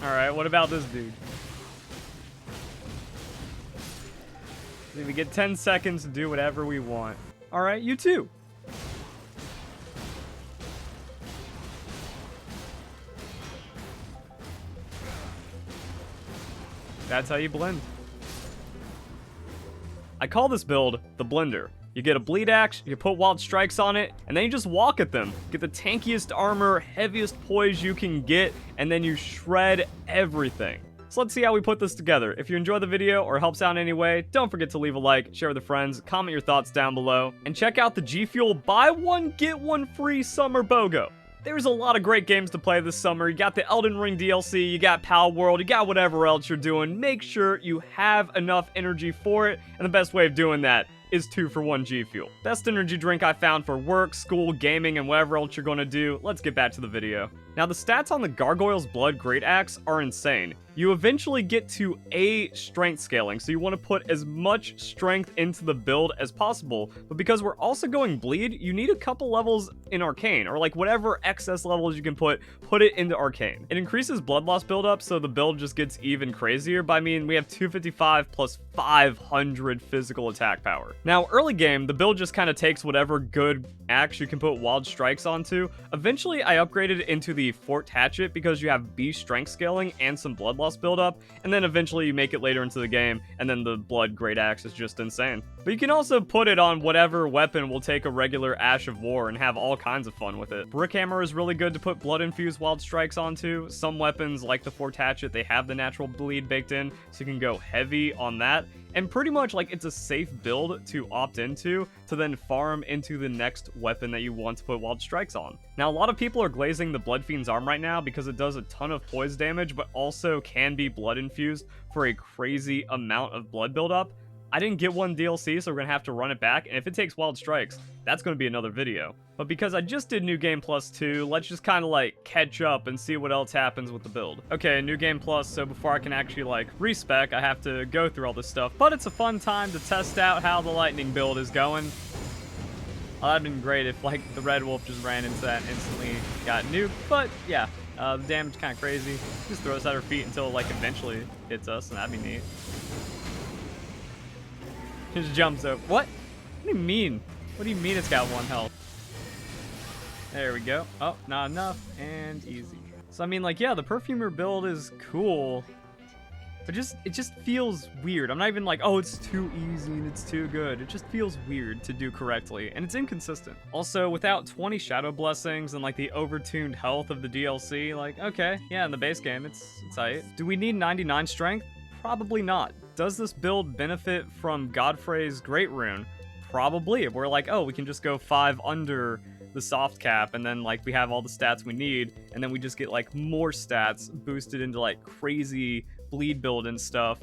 Alright, what about this dude? We get 10 seconds to do whatever we want. Alright, you too. That's how you blend. I call this build the blender. You get a bleed axe, you put wild strikes on it, and then you just walk at them. Get the tankiest armor, heaviest poise you can get, and then you shred everything. So let's see how we put this together. If you enjoyed the video or helps out in any way, don't forget to leave a like, share with your friends, comment your thoughts down below, and check out the G Fuel buy one get one free summer BOGO. There's a lot of great games to play this summer. You got the Elden Ring DLC, you got Pal World, you got whatever else you're doing. Make sure you have enough energy for it, and the best way of doing that is 2-for-1 G Fuel. Best energy drink I found for work, school, gaming, and whatever else you're gonna do. Let's get back to the video. Now, the stats on the Gargoyle's Blood Greataxe are insane. You eventually get to A strength scaling, so you want to put as much strength into the build as possible, but because we're also going bleed, you need a couple levels in Arcane, or like whatever excess levels you can put it into Arcane. It increases blood loss buildup, so the build just gets even crazier, but I mean, we have 255 plus 500 physical attack power. Now, early game, the build just kind of takes whatever good axe you can put wild strikes onto. Eventually, I upgraded it into the Forked Hatchet because you have B strength scaling and some blood loss buildup, and then eventually you make it later into the game, and then the Blood Greataxe is just insane. But you can also put it on whatever weapon will take a regular Ash of War and have all kinds of fun with it. Brick Hammer is really good to put blood-infused wild strikes onto. Some weapons, like the Forked Hatchet, they have the natural bleed baked in, so you can go heavy on that. And pretty much, like, it's a safe build to opt into to then farm into the next weapon that you want to put wild strikes on. Now, a lot of people are glazing the Bloodfiend's arm right now because it does a ton of poise damage, but also can be blood infused for a crazy amount of blood buildup. I didn't get one DLC, so we're going to have to run it back, and if it takes wild strikes, that's going to be another video. But because I just did New Game Plus 2, let's just kind of like catch up and see what else happens with the build. Okay, New Game Plus, so before I can actually like respec, I have to go through all this stuff. But it's a fun time to test out how the lightning build is going. Oh, that'd been great if like the Red Wolf just ran into that and instantly got nuked. But yeah, the damage kind of crazy. Just throw us at our feet until it like eventually hits us, and that'd be neat. Just jumps over. What? What do you mean? What do you mean it's got 1 health? There we go. Oh, not enough. And easy. So, I mean, like, yeah, the Perfumer build is cool. But it just feels weird. I'm not even like, oh, it's too easy and it's too good. It just feels weird to do correctly. And it's inconsistent. Also, without 20 Shadow Blessings and, like, the overtuned health of the DLC, like, okay, yeah, in the base game, it's tight. Do we need 99 strength? Probably not. Does this build benefit from Godfrey's Great Rune? Probably. We're like, oh, we can just go 5 under the soft cap, and then like we have all the stats we need, and then we just get like more stats boosted into like crazy bleed build and stuff.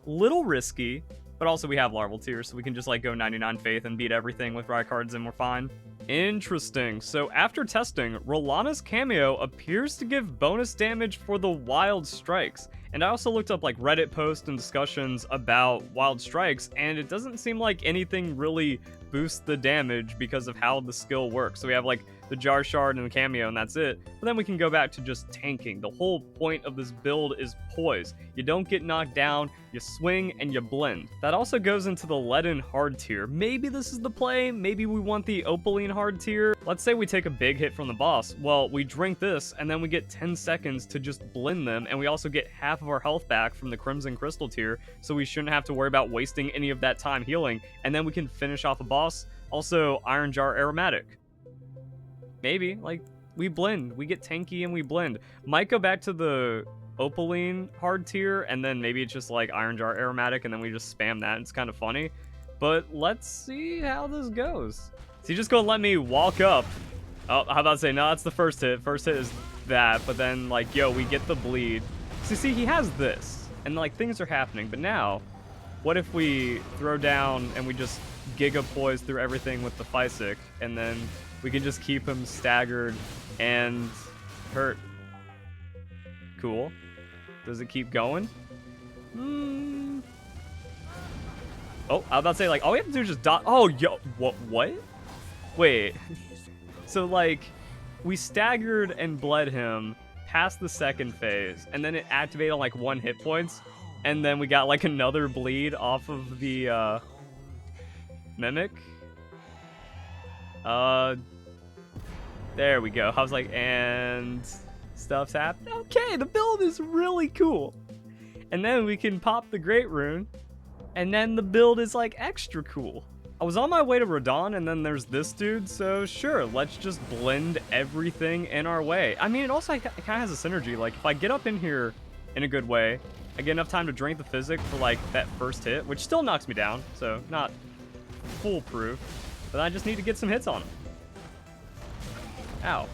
Little risky, but also we have larval tier, so we can just like go 99 faith and beat everything with Rycards and we're fine. Interesting. So after testing, Rolana's cameo appears to give bonus damage for the wild strikes. And I also looked up like Reddit posts and discussions about wild strikes, and it doesn't seem like anything really boosts the damage because of how the skill works. So we have like the Jar Shard and the cameo, and that's it. But then we can go back to just tanking. The whole point of this build is poise. You don't get knocked down, you swing, and you blend. That also goes into the Leaden hard tier. Maybe this is the play, maybe we want the Opaline hard tier. Let's say we take a big hit from the boss. Well, we drink this, and then we get 10 seconds to just blend them, and we also get half of our health back from the Crimson Crystal tier, so we shouldn't have to worry about wasting any of that time healing, and then we can finish off a boss. Also, Iron Jar Aromatic. Maybe, like, we blend. We get tanky and we blend. Might go back to the Opaline hard tier, and then maybe it's just like Iron Jar Aromatic, and then we just spam that. It's kind of funny. But let's see how this goes. Is he just gonna let me walk up? Oh, how about to say, no, that's the first hit. First hit is that, but then, like, yo, we get the bleed. So, see, he has this, and, like, things are happening. But now, what if we throw down and we just Giga Poise through everything with the Physic, and then we can just keep him staggered and hurt. Cool. Does it keep going? Oh, I was about to say, like, all we have to do is just dot. Oh, yo, what? Wait. So, like, we staggered and bled him past the second phase, and then it activated on like 1 hit points, and then we got like another bleed off of the mimic. There we go. I was like, and stuff's happening. Okay, the build is really cool. And then we can pop the Great Rune, and then the build is like extra cool. I was on my way to Radon, and then there's this dude, so sure, let's just blend everything in our way. I mean, it also kind of has a synergy. Like, if I get up in here in a good way, I get enough time to drink the physic for like that first hit, which still knocks me down, so not foolproof, but I just need to get some hits on him. Ow.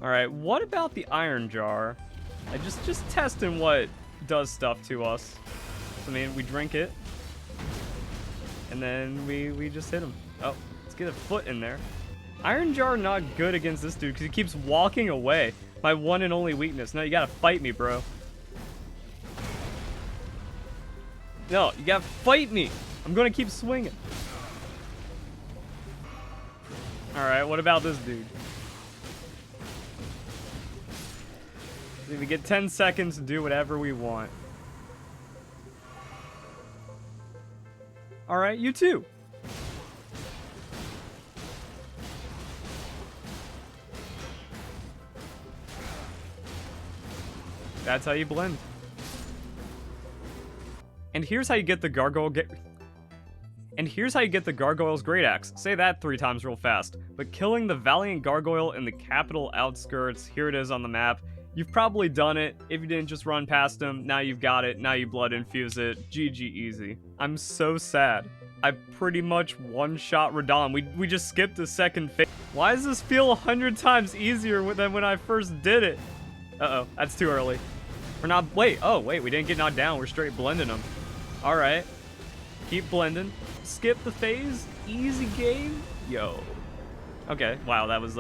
Alright, what about the iron jar? I just testing what does stuff to us. I mean, we drink it, and then we just hit him. Oh, let's get a foot in there. Iron jar not good against this dude because he keeps walking away. My one and only weakness. No, you gotta fight me, bro. No, you gotta fight me. I'm gonna keep swinging. Alright, what about this dude? We get 10 seconds to do whatever we want. Alright, you too. That's how you blend. And here's how you get the gargoyle gargoyle's Greataxe. Say that 3 times real fast. But killing the valiant gargoyle in the capital outskirts, here it is on the map. You've probably done it. If you didn't just run past him, now you've got it. Now you blood infuse it. GG easy. I'm so sad. I pretty much one-shot Radon. We just skipped the second phase. Why does this feel 100 times easier than when I first did it? Uh-oh, that's too early. We're not, wait, we didn't get knocked down. We're straight blending them. All right, keep blending. Skip the phase, easy game. Yo. Okay, wow, that was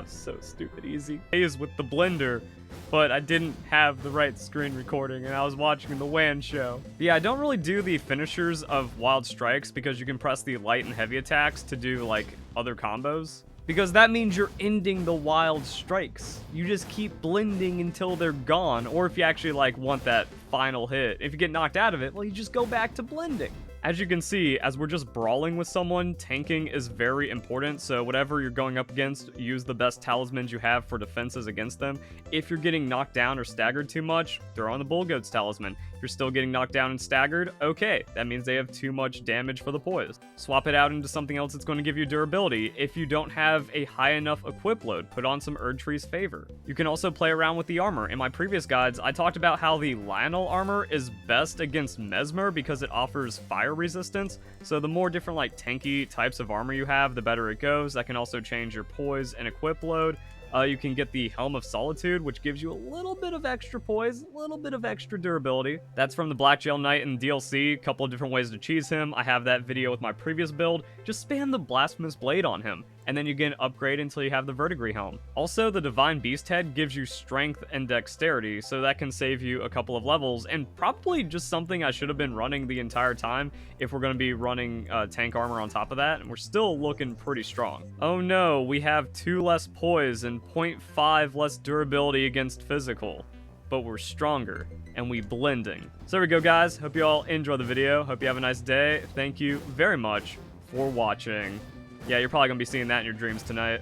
so stupid easy. Phase with the blender, but I didn't have the right screen recording and I was watching the WAN show. Yeah, I don't really do the finishers of Wild Strikes because you can press the light and heavy attacks to do like other combos. Because that means you're ending the Wild Strikes. You just keep blending until they're gone, or if you actually like want that final hit. If you get knocked out of it, well, you just go back to blending. As you can see, as we're just brawling with someone, tanking is very important, so whatever you're going up against, use the best talismans you have for defenses against them. If you're getting knocked down or staggered too much, throw on the Bull Goat's talisman. If you're still getting knocked down and staggered, okay, that means they have too much damage for the poise. Swap it out into something else that's going to give you durability. If you don't have a high enough equip load, put on some Erdtree's Favor. You can also play around with the armor. In my previous guides, I talked about how the Lionel armor is best against Mesmer because it offers fire resistance, so the more different like tanky types of armor you have, the better it goes. That can also change your poise and equip load. You can get the Helm of Solitude, which gives you a little bit of extra poise, a little bit of extra durability. That's from the Black Jail Knight in DLC, a couple of different ways to cheese him. I have that video with my previous build. Just spam the Blasphemous Blade on him, and then you get an upgrade until you have the Verdigris Helm. Also, the Divine Beast Head gives you strength and dexterity, so that can save you a couple of levels, and probably just something I should have been running the entire time if we're going to be running tank armor on top of that, and we're still looking pretty strong. Oh no, we have 2 less poise and 0.5 less durability against physical, but we're stronger, and we blending. So there we go, guys. Hope you all enjoy the video. Hope you have a nice day. Thank you very much for watching. Yeah, you're probably going to be seeing that in your dreams tonight.